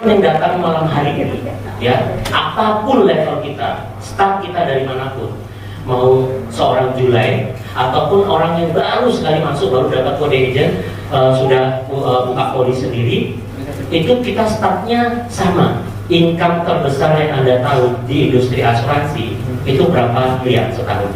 yang datang malam hari ini, ya, apapun level kita, start kita dari manapun, mau seorang Julai ataupun orang yang baru sekali masuk, baru dapat kode agent, sudah buka kode sendiri, itu kita startnya sama. Income terbesar yang Anda tahu di industri asuransi itu berapa miliar setahun?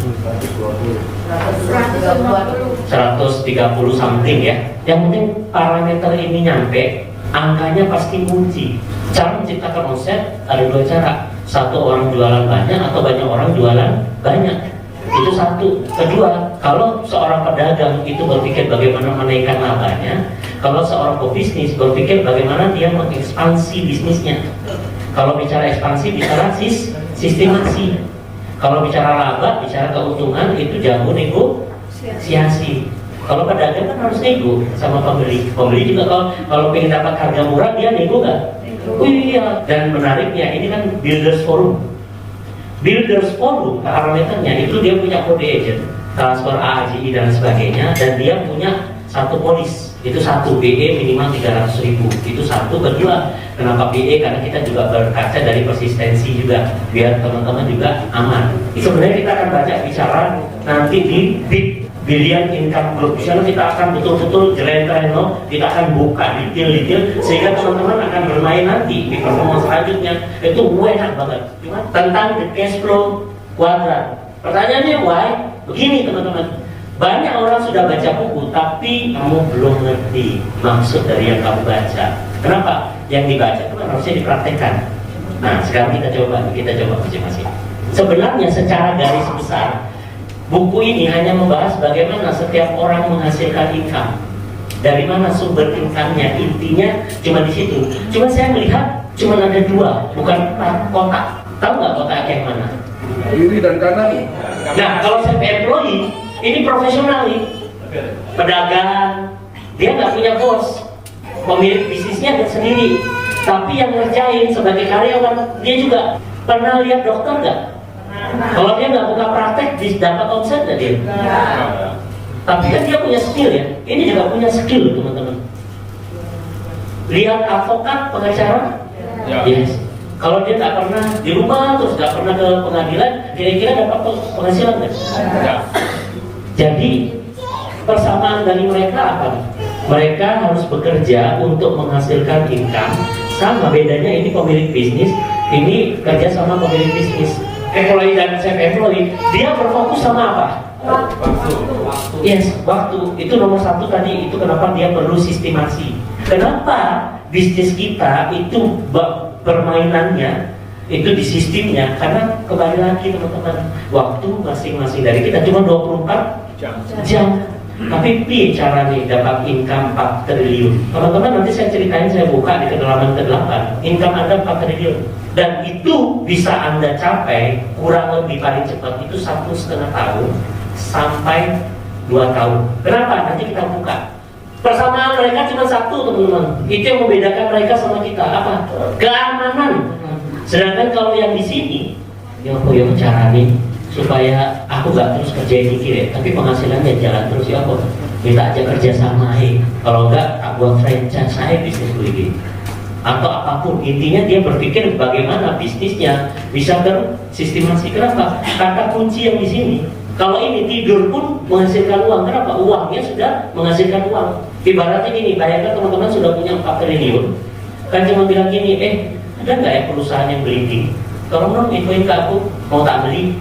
130 something ya. Yang penting parameter ini nyampe, angkanya pasti kunci. Cara menciptakan omset ada dua cara. Satu, orang jualan banyak atau banyak orang jualan banyak. Itu satu. Kedua, kalau seorang pedagang itu berpikir bagaimana menaikkan labanya, kalau seorang pebisnis berpikir bagaimana dia mengekspansi bisnisnya. Kalau bicara ekspansi, bicara sistemasi. Kalau bicara laba, bicara keuntungan, itu jago negosiasi. Kalau pedagang kan harus nego sama pembeli. Pembeli juga kalau pengen dapat harga murah, dia nego nggak? Oh iya. Dan menariknya, ini kan Builders Forum. Builders Forum, parameternya itu dia punya kode agent, transfer AAJI dan sebagainya, dan dia punya satu polis. Itu satu, BE minimal 300.000. Itu satu. Kedua, kenapa BE? Karena kita juga berkaca dari persistensi juga, biar teman-teman juga aman. Sebenarnya kita akan baca bicara nanti di Billion Income Group. Di sana kita akan betul-betul jelentano, kita akan buka detail-detail sehingga teman-teman akan bermain nanti di pertemuan selanjutnya. Itu enak banget. Tentang the cash flow quadrant. Pertanyaannya why? Begini teman-teman. Banyak orang sudah baca buku, tapi kamu belum ngerti maksud dari yang kamu baca. Kenapa? Yang dibaca itu harusnya dipraktekkan. Nah, sekarang kita coba masing-masing. Sebenarnya secara garis besar, buku ini hanya membahas bagaimana setiap orang menghasilkan income. Dari mana sumber income-nya, intinya cuma di situ. Cuma saya melihat cuma ada dua, bukan kotak. Tahu nggak kotak yang mana? Kiri dan kanan. Nah, kalau saya employee, ini profesional nih, pedagang, dia nggak punya bos, pemilik bisnisnya dia sendiri, tapi yang ngerjain sebagai karyawan dia juga. Pernah lihat dokter nggak? Kalau dia nggak buka praktek, dapat omset nggak dia? Tapi kan dia punya skill ya, ini juga punya skill teman-teman. Lihat advokat, pengacara, yes. Kalau dia nggak pernah di rumah, terus nggak pernah ke pengadilan, kira-kira dapat penghasilan nggak? Jadi persamaan dari mereka apa? Mereka harus bekerja untuk menghasilkan income. Sama bedanya ini pemilik bisnis, ini kerja sama pemilik bisnis. Employee dan self employee, dia berfokus sama apa? Waktu. Yes, waktu. Itu nomor satu tadi. Itu kenapa dia perlu sistemasi. Kenapa bisnis kita itu permainannya itu di sistemnya? Karena kembali lagi teman-teman, waktu masing-masing dari kita cuma 24 jam. Tapi cara nih dapat income 4 triliun. Teman-teman nanti saya ceritain, saya buka di kedalaman ke-8. Income Anda 4 triliun. Dan itu bisa Anda capai kurang lebih paling cepat itu 1,5 tahun sampai 2 tahun. Kenapa? Nanti kita buka. Persamaan mereka cuma satu teman-teman. Itu yang membedakan mereka sama kita. Apa? Keamanan. Sedangkan kalau yang di sini, yang cara nih supaya aku gak terus kerjain dikit ya, tapi penghasilannya jalan terus ya aku minta aja kerja sama kalau enggak tak buat franchise saya bisnis begini atau apapun. Intinya dia berpikir bagaimana bisnisnya bisa tersistemasi. Kenapa? Kata kunci yang di sini. Kalau ini tidur pun menghasilkan uang. Kenapa? Uangnya sudah menghasilkan uang. Ibaratnya gini, bayangkan teman-teman sudah punya 4 triliun, kan cuma bilang gini, ada nggak ya perusahaan yang bleeding? Tolong dong infoin ke aku, mau tak beli.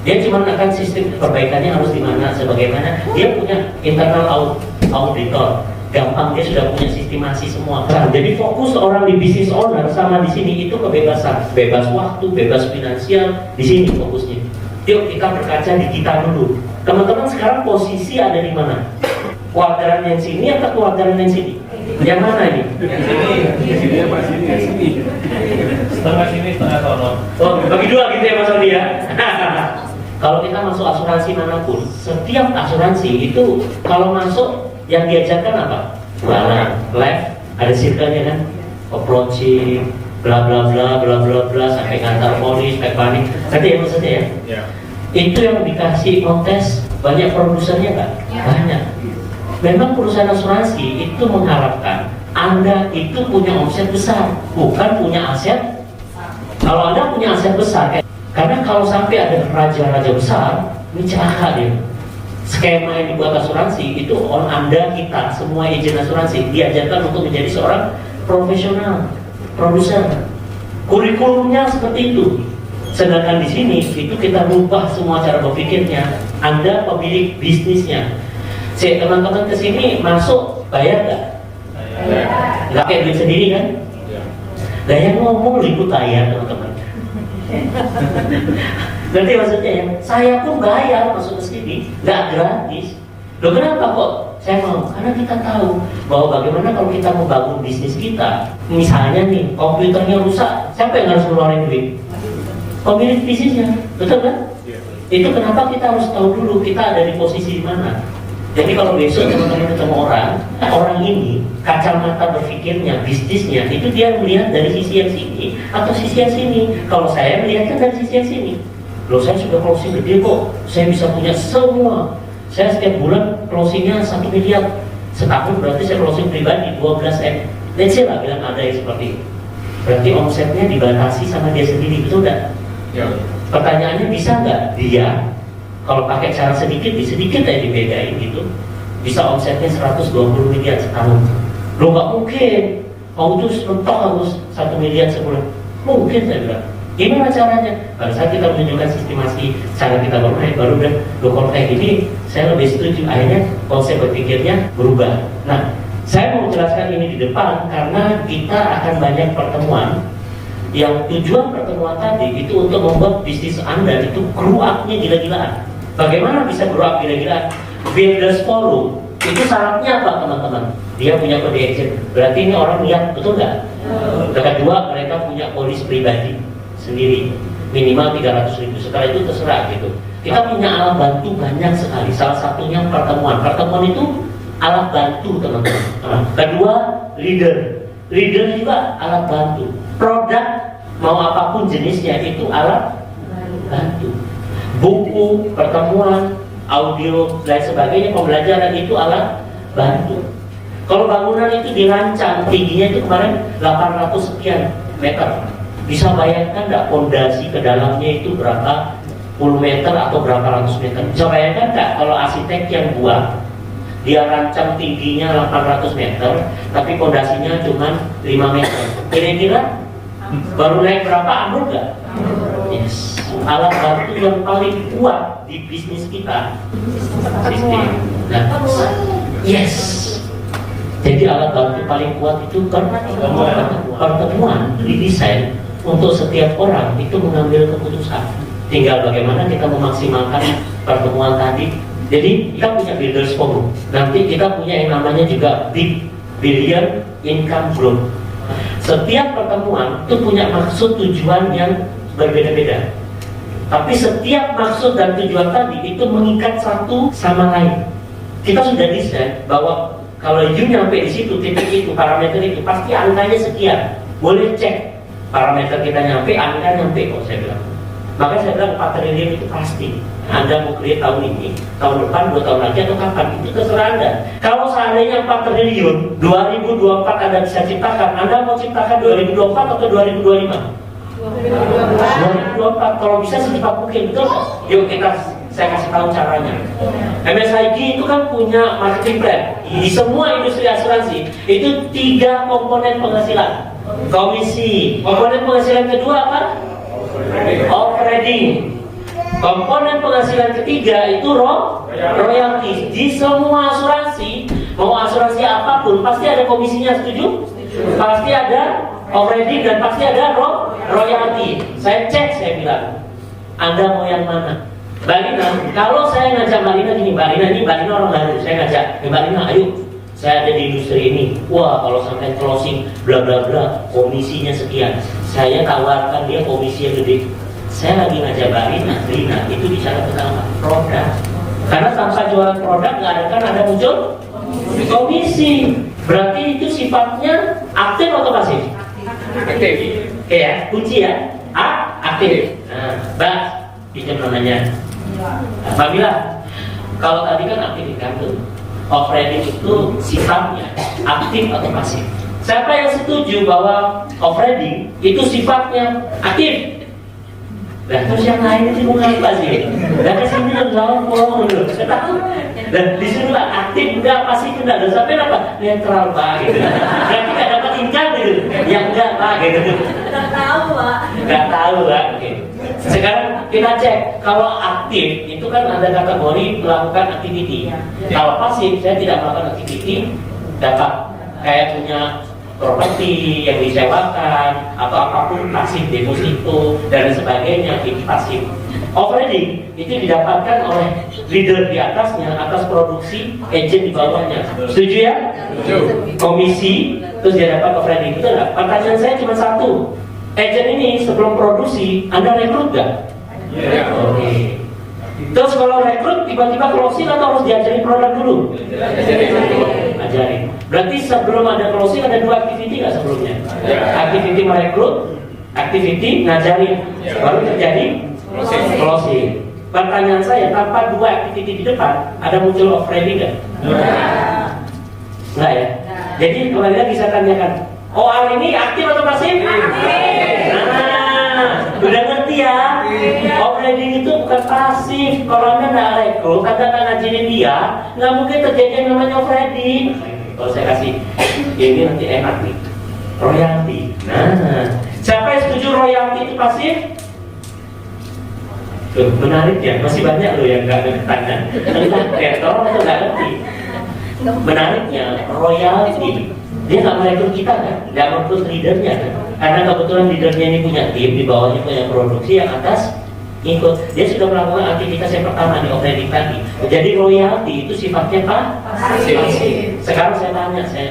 Dia cuma akan sistem perbaikannya harus di mana, sebagaimana dia punya internal auditor, gampang, dia sudah punya sistemasi semua. Nah, jadi fokus orang di business owner sama di sini itu kebebasan, bebas waktu, bebas finansial, di sini fokusnya. Yuk kita berkaca di kita dulu. Teman-teman sekarang posisi ada di mana? Kuadran yang sini atau kuadran yang sini? Yang mana ini? Sini apa sini? Setengah sini, setengah sono. Oh, bagi dua gitu ya Mas Odi ya. Kalau kita masuk asuransi manapun, setiap asuransi itu kalau masuk yang diajarkan apa? Jualan, live, ada circle-nya kan, approaching, bla bla bla bla bla bla sampai ngantar polis, sampai panik. Tadi ya maksudnya ya? Ya. Itu yang dikasih kontes banyak produsernya nggak? Banyak. Memang perusahaan asuransi itu mengharapkan Anda itu punya omset besar, bukan punya aset. Kalau Anda punya aset besar, karena kalau sampai ada raja-raja besar, ini celaka dia. Skema yang dibuat asuransi itu Anda, kita, semua agen asuransi diajarkan untuk menjadi seorang profesional, produser. Kurikulumnya seperti itu. Sedangkan di sini itu kita rubah semua cara berpikirnya. Anda pemilik bisnisnya. Teman-teman kesini masuk bayar nggak? Nggak kayak duit sendiri kan? Nah yang ngomong ribut bayar teman-teman. Nanti maksudnya ya, saya pun bayar masuk ke sini, nggak gratis. Loh kenapa kok saya mau? Karena kita tahu bahwa bagaimana kalau kita mau bangun bisnis kita. Misalnya nih, komputernya rusak, siapa yang harus ngeluarin duit? Pemilik bisnisnya, betul kan? Itu kenapa kita harus tahu dulu kita ada di posisi di mana. Jadi kalau besok teman-teman ketemu orang ini kacamata berpikirnya, bisnisnya itu dia melihat dari sisi yang sini atau sisi yang sini. Kalau saya melihatnya dari sisi yang sini. Loh saya sudah closing gede kok, saya bisa punya semua. Saya setiap bulan closingnya 1 miliar. Setahun berarti saya closing pribadi 12 M. Let's say lah bilang ada yang seperti itu. Berarti omsetnya dibatasi sama dia sendiri, betul nggak? Ya. Pertanyaannya bisa nggak dia kalau pakai cara sedikit aja dibedain gitu, bisa omsetnya 120 miliar setahun. Loh nggak mungkin, mau itu mentok harus 1 miliar sebulan. Mungkin saya bilang. Gimana caranya? Pada saat kita menunjukkan sistemasi cara kita bermain, baru bilang, loh kalau kayak gini saya lebih setuju. Akhirnya konsep berpikirnya berubah. Nah, saya mau jelaskan ini di depan karena kita akan banyak pertemuan yang tujuan pertemuan tadi itu untuk membuat bisnis Anda itu grow up-nya gila-gilaan. Bagaimana bisa grow up gila-gilaan? Builders Forum itu syaratnya apa teman-teman? Dia punya kode agent, berarti ini orang niat, betul nggak? Yang kedua, mereka punya polis pribadi sendiri, minimal 300.000. Setelah itu terserah gitu. Kita punya alat bantu banyak sekali. Salah satunya pertemuan. Pertemuan itu alat bantu teman-teman. Kedua, leader juga alat bantu. Produk mau apapun jenisnya itu alat bantu. Buku, pertemuan, audio, dan sebagainya, pembelajaran itu alat bantu. Kalau bangunan itu dirancang tingginya itu kemarin 800 sekian meter. Bisa bayangkan nggak fondasi ke dalamnya itu berapa puluh meter atau berapa ratus meter? Bisa bayangkan nggak kalau arsitek yang buat dia rancang tingginya 800 meter, tapi fondasinya cuma 5 meter. Kira-kira baru naik berapa ambruk nggak? Yes. Alat bantu yang paling kuat di bisnis kita sistem. Nah, yes. Jadi alat bantu paling kuat itu pertemuan didesain untuk setiap orang itu mengambil keputusan. Tinggal bagaimana kita memaksimalkan pertemuan tadi. Jadi kita punya Builders Forum. Nanti kita punya yang namanya juga Big Billion Income Group. Setiap pertemuan itu punya maksud tujuan yang berbeda-beda. Tapi setiap maksud dan tujuan tadi itu mengikat satu sama lain. Kita sudah desain bahwa kalau you nyampe di situ, titik itu, parameter itu, pasti angkanya sekian. Boleh cek parameter kita nyampe, angka nyampe kok saya bilang. Makanya saya bilang 4 triliun itu pasti. Anda mau create tahun ini, tahun depan, 2 tahun lagi atau kapan, itu terserah Anda. Kalau seandainya 4 triliun 2024 Anda bisa ciptakan, Anda mau ciptakan 2024 atau 2025? 2024, kalau bisa secepat mungkin, betul? Yuk saya kasih tahu caranya. MSIG itu kan punya marketing plan. Di semua industri asuransi itu 3 komponen penghasilan. Komisi. Komponen penghasilan kedua apa? Operating. Komponen penghasilan ketiga itu royalti. Di semua asuransi, mau asuransi apapun pasti ada komisinya, setuju? Pasti ada operating dan pasti ada royalti. Saya cek, saya bilang, Anda mau yang mana? Mbak Lina, kalau saya ngajak Mbak Lina gini, Mbak Lina orang baru, saya ngajak, Mbak Lina, ayo, saya ada di industri ini. Wah, kalau sampai closing, bla bla bla, komisinya sekian. Saya tawarkan dia komisi yang gede. Saya lagi ngajak Mbak Lina, itu bicara tentang produk. Karena tanpa jualan produk nggak akan ada muncul komisi. Berarti itu sifatnya aktif atau pasif? Aktif. Oke ya, kunci ya. Aktif. Nah, Mbak, pinjam namanya. Mbak Mila, kalau tadi kan aktif kan tuh, operating itu sifatnya aktif atau pasif? Siapa yang setuju bahwa off-roading itu sifatnya aktif? Nah, terus yang lain itu bukan apa sih? Dan kesini dan lawan pulau dulu. Dan disuruh aktif enggak pasti enggak. Dan sampai apa? Netral Pak gitu. Berarti nggak dapat income gitu. Yang enggak Pak gitu. Nggak tahu Pak. Nggak tahu Pak. Oke. Sekarang kita cek kalau aktif itu kan ada kategori melakukan aktiviti. Kalau pasif saya tidak melakukan aktiviti, dapat kayak punya properti yang disewakan atau apapun pasif, deposito dan sebagainya, itu pasif. Off-roading itu didapatkan oleh leader di atasnya atas produksi, agent di bawahnya. Setuju ya? Komisi terus dia dapat off-roading, betul nggak? Pertanyaan saya cuma satu, agent ini sebelum produksi Anda rekrut nggak? Oke. Terus kalau rekrut tiba-tiba closing atau harus diajarin produk dulu? Ajarin. Berarti sebelum ada closing ada dua aktiviti nggak sebelumnya? Aktiviti merekrut, aktiviti ngajarin, baru terjadi closing. Pertanyaan saya, tanpa dua aktiviti di depan, ada muncul off-roading nggak? Nggak ya? Jadi kembali lagi saya tanyakan, oh hari ini aktif atau pasif? Udah ngerti ya? Off-roading itu bukan pasif. Kalau Anda nggak rekrut, Anda nggak ngajarin dia, nggak mungkin terjadi yang namanya off-roading. Kalau saya kasih ini nanti enak nih, royalti. Nah, siapa yang setuju royalti itu pasif? Tuh, menarik ya, masih banyak loh yang nggak bertanya tentang kreator atau nggak ngerti. Menariknya, royalti dia nggak merekrut kita kan, nggak merekrut leadernya kan, karena kebetulan leadernya ini punya tim, di bawahnya punya produksi, yang atas ikut. Dia sudah melakukan aktivitas yang pertama di off-roading tadi. Jadi royalti itu sifatnya apa? Pasif. Sekarang saya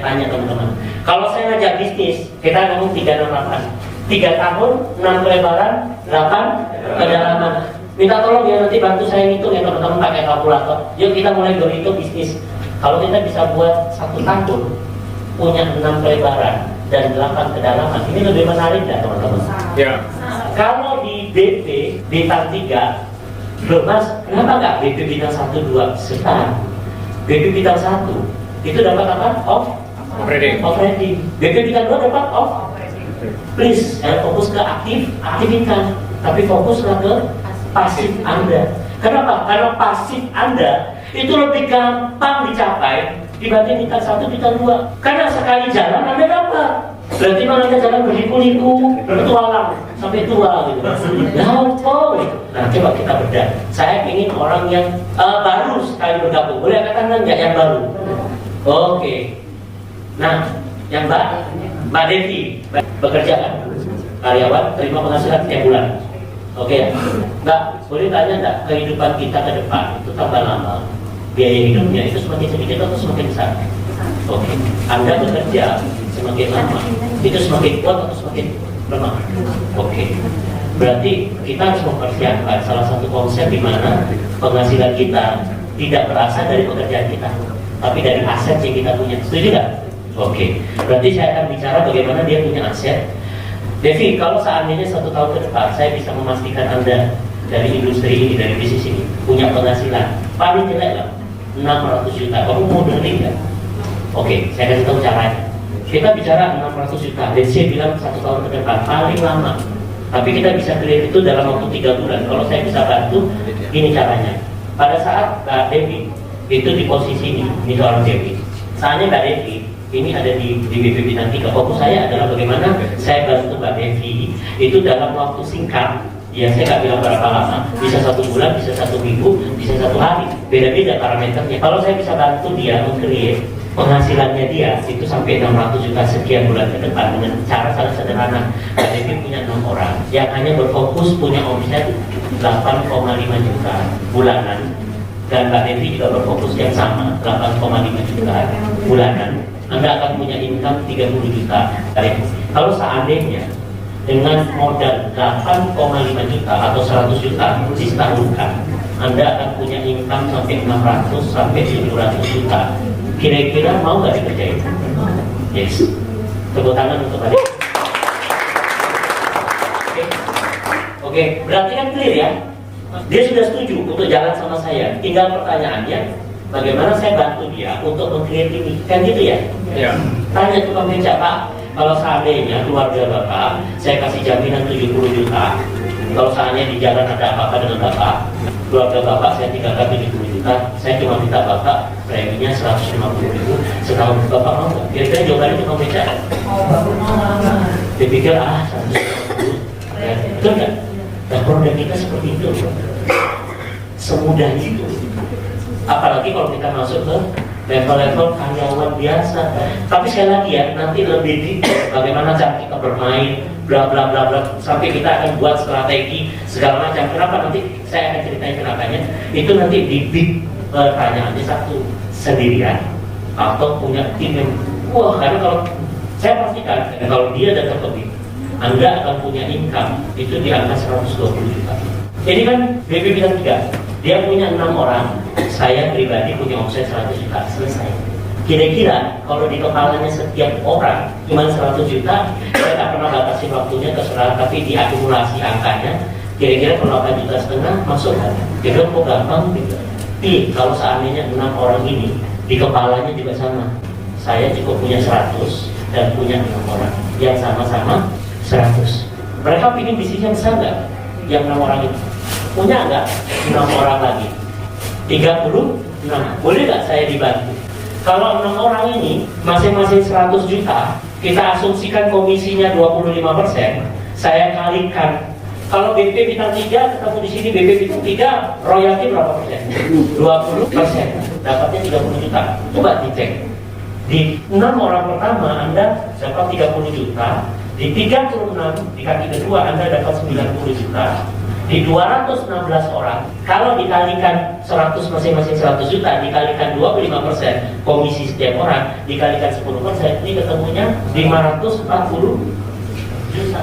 tanya teman-teman, kalau saya ngajak bisnis, kita ngomong 368, 3 tahun, 6 pelebaran, 8 kedalaman. Minta tolong ya nanti bantu saya ngitung ya teman-teman pakai kalkulator. Yuk kita mulai berhitung bisnis. Kalau kita bisa buat 1 tahun punya 6 pelebaran dan 8 kedalaman, ini lebih menarik ya teman-teman? Ya. Kalau di BP bintang 3, loh mas, kenapa nggak BP bintang 1, 2? Sebentar. BP bintang 1 itu dapat apa? Off-roading. BP bintang 2 dapat off. Please, fokus ke aktivitas, tapi fokuslah ke pasif Anda. Kenapa? Karena pasif Anda itu lebih gampang dicapai dibanding bintang 1, bintang 2. Karena sekali jalan Anda dapat. Berarti kalau Anda jalan berliku-liku, bertualang sampai tua gitu. Gampang. Nah, coba kita bedah. Saya ingin orang yang baru sekali bergabung. Boleh katakan enggak yang baru? Oke. Nah, yang Mbak Devi bekerja kan? Karyawan, terima penghasilan tiap bulan. Oke ya? Mbak, boleh tanya enggak kehidupan kita ke depan itu tambah lama, biaya hidupnya itu semakin sedikit atau semakin besar? Oke. Anda bekerja semakin lama, itu semakin kuat atau semakin lemah? Oke. Berarti kita harus mempersiapkan salah satu konsep di mana penghasilan kita tidak berasal dari pekerjaan kita, tapi dari aset yang kita punya. Setuju nggak? Oke. Berarti saya akan bicara bagaimana dia punya aset. Devi, kalau seandainya 1 tahun ke depan saya bisa memastikan Anda dari industri ini, dari bisnis ini punya penghasilan paling jelek lah 600 juta, kamu mau dengerin nggak? Oke, saya kasih tahu caranya. Kita bicara 600 juta, dan saya bilang 1 tahun ke depan paling lama, tapi kita bisa clear itu dalam waktu 3 bulan. Kalau saya bisa bantu, ini caranya. Pada saat Mbak Devi itu di posisi ini seorang Devi, saatnya Mbak Devi ini ada di BP Bintang 3. Fokus saya adalah bagaimana saya bantu Mbak Devi itu dalam waktu singkat. Ya, saya nggak bilang berapa lama, bisa 1 bulan, bisa 1 minggu, bisa 1 hari, beda-beda parameternya. Kalau saya bisa bantu dia meng-create penghasilannya dia itu sampai 600 juta sekian bulan ke depan dengan cara sangat sederhana. Mbak Devi punya 6 orang yang hanya berfokus punya omset 8,5 juta bulanan, dan Mbak Devi juga berfokus yang sama 8,5 juta bulanan. Anda akan punya income 30 juta. Kalau seandainya dengan modal 8,5 juta atau 100 juta disetahunkan, Anda akan punya income sampai 600 sampai 700 juta. Kira-kira mau nggak dikerjain? Yes. Tepuk tangan untuk Anda. Oke, berarti kan clear ya? Dia sudah setuju untuk jalan sama saya. Tinggal pertanyaannya, bagaimana saya bantu dia untuk meng-create ini, kan gitu ya? Ya. Tanya tukang beca, Pak, kalau seandainya keluarga Bapak, saya kasih jaminan 70 juta. Kalau seandainya di jalan ada apa-apa dengan Bapak, keluarga Bapak saya tinggalkan 70 juta, saya cuma minta Bapak preminya 150 ribu setahun. Bapak mau nggak? Kira-kira jawabannya tukang beca. Dia pikir, 150. Ya, betul nggak? Dan produk kita seperti itu. Semudah itu. Apalagi kalau kita masuk ke level-level karyawan biasa. Tapi sekali lagi ya, nanti lebih detail bagaimana cara kita bermain, bla bla bla bla, sampai kita akan buat strategi segala macam. Kenapa nanti saya akan ceritain kenapanya. Itu nanti di big pertanyaannya satu, sendirian atau punya tim yang wah, karena kalau saya pastikan kalau dia datang ke big, Anda akan punya income itu di angka 120 juta. Ini kan BP bilang 3, dia punya 6 orang, saya pribadi punya omset 100 juta, selesai. Kira-kira kalau di kepalanya setiap orang cuma 100 juta, saya tak pernah batasi waktunya terserah, tapi diakumulasi angkanya, kira-kira kalau 8,5 juta masuk kan? Kira-kira kok gampang gitu. Tapi kalau seandainya 6 orang ini di kepalanya juga sama, saya cukup punya 100 dan punya 6 orang yang sama-sama 100. Mereka ingin bisnisnya besar nggak? Yang 6 orang itu punya nggak 6 orang lagi 36? Boleh nggak saya dibantu? Kalau 6 orang ini masing-masing 100 juta, kita asumsikan komisinya 25%, saya kalikan. Kalau BP bintang 3 ketemu di sini BP bintang 3, royalti berapa persen? 20%, dapatnya 30 juta. Coba dicek. Di 6 orang pertama Anda dapat 30 juta, di 36 di kaki kedua Anda dapat 90 juta. Di 216 orang, kalau dikalikan 100 masing-masing 100 juta, dikalikan 25% komisi setiap orang, dikalikan 10%, ini ketemunya 540 juta.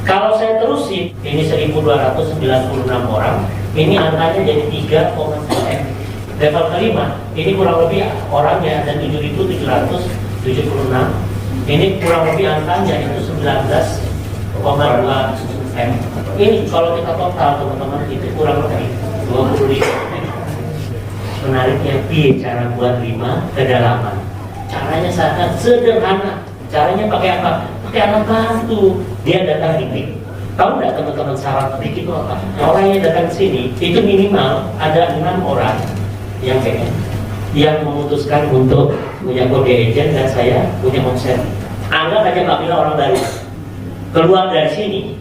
Kalau saya terusin, ini 1296 orang, ini angkanya jadi 3,9. Level kelima, ini kurang lebih orangnya ada 7.776. Ini kurang lebih angkanya itu 19,2 M. Ini kalau kita total teman-teman itu kurang lebih 25 M. Menariknya cara buat 5 kedalaman. Caranya sangat sederhana. Caranya pakai apa? Pakai alat bantu. Dia datang di BIK. Tahu nggak teman-teman syarat BIK itu apa? Orang yang datang ke sini itu minimal ada 6 orang yang pengen, yang memutuskan untuk punya kode agent dan saya punya omset. Anggap aja Mbak Mila orang baru keluar dari sini,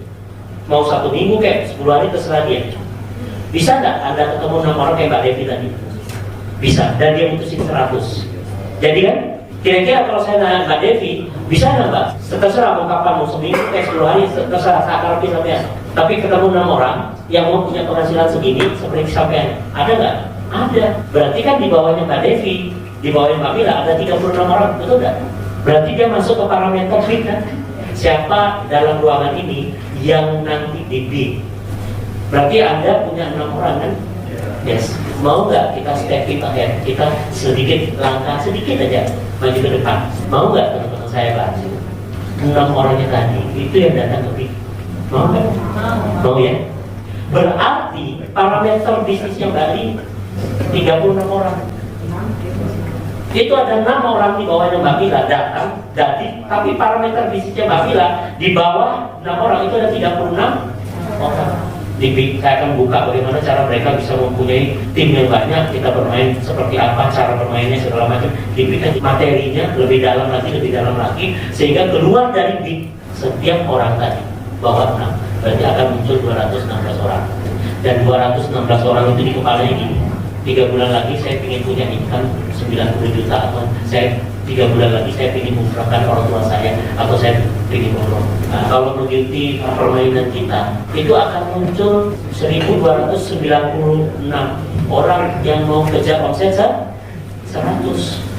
mau 1 minggu kayak 10 hari terserah dia. Bisa nggak Anda ketemu 6 orang kayak Mbak Devi tadi? Bisa, dan dia mutusin 100. Jadi kan, kira-kira kalau saya nanya Mbak Devi, bisa nggak Mbak? Terserah mau kapan, mau seminggu kayak 10 hari, terserah sakar lebih sampai. Tapi ketemu 6 orang yang mau punya penghasilan segini seperti sampean, ada nggak? Ada. Berarti kan di bawahnya Mbak Devi, di bawahnya Mbak Mila ada 36 orang, betul nggak? Berarti dia masuk ke parameter BIK kan? Siapa dalam ruangan ini yang nanti di BIK? Berarti Anda punya 6 orang kan? Yes. Mau nggak kita step it ahead? Kita sedikit langkah sedikit aja maju ke depan. Mau nggak teman-teman saya bantu? 6 orangnya tadi itu yang datang ke BIK. Mau nggak? Mau ya? Berarti parameter bisnisnya Bali 36 orang. Itu ada 6 orang di bawahnya Mbak Mila datang, tapi parameter bisnisnya Mbak Mila di bawah 6 orang itu ada 36 orang. Saya akan buka bagaimana cara mereka bisa mempunyai tim yang banyak, kita bermain seperti apa, cara bermainnya segala macam. Diberikan materinya lebih dalam lagi, sehingga keluar dari BIK setiap orang tadi bawah 6, berarti akan muncul 216 orang. Dan 216 orang itu di kepalanya gini. 3 bulan lagi saya ingin punya income 90 juta, atau saya 3 bulan lagi saya ingin mengumrahkan orang tua saya, atau saya ingin umroh. Nah, kalau mengikuti permainan kita, itu akan muncul 1296 orang yang mau kejar omset 100.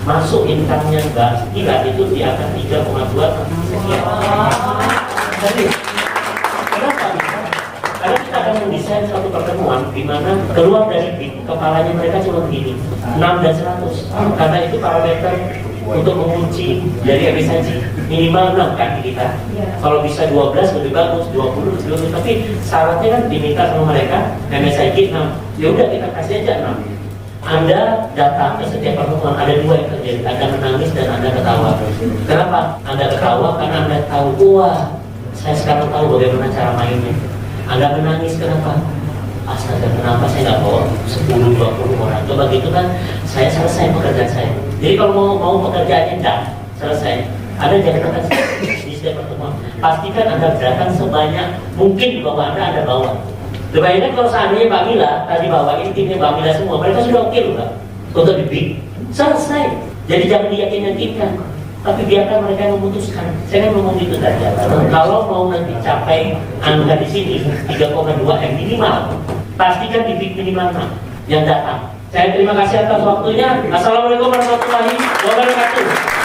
Masuk income-nya Mbak Gila itu di angka 3,2 sekian. Jadi, kenapa bisa? Karena kita akan mendesain satu pertemuan di mana keluar dari BIK, kepalanya mereka cuma begini, 6 dan 100. Karena itu parameter untuk mengunci dari efisiensi minimal 6 kan di kita. Kalau bisa 12 lebih bagus, 20 lebih bagus. Tapi syaratnya kan diminta sama mereka MSIG 6. Ya udah kita kasih aja 6. Anda datang ke setiap pertemuan, ada dua yang terjadi, Anda menangis dan Anda ketawa. Kenapa? Anda ketawa karena Anda tahu, wah, saya sekarang tahu bagaimana cara mainnya. Anda menangis kenapa? Astaga, kenapa saya nggak bawa 10-20 orang? Coba gitu kan, saya selesai pekerjaan saya. Jadi kalau mau pekerjaannya enggak selesai, Anda jangan datang di setiap pertemuan. Pastikan Anda datang sebanyak mungkin bahwa Anda bawa. Kebanyakan kalau seandainya Mbak Mila tadi bawain timnya Mbak Mila semua, mereka sudah oke loh Mbak untuk di selesai. Jadi jangan diyakin-yakinkan, tapi biarkan mereka yang memutuskan. Saya kan ngomong gitu tadi. Kalau mau nanti capai angka di sini 3,2 M minimal, pastikan di minimal 6 yang datang. Saya terima kasih atas waktunya. Assalamualaikum warahmatullahi wabarakatuh.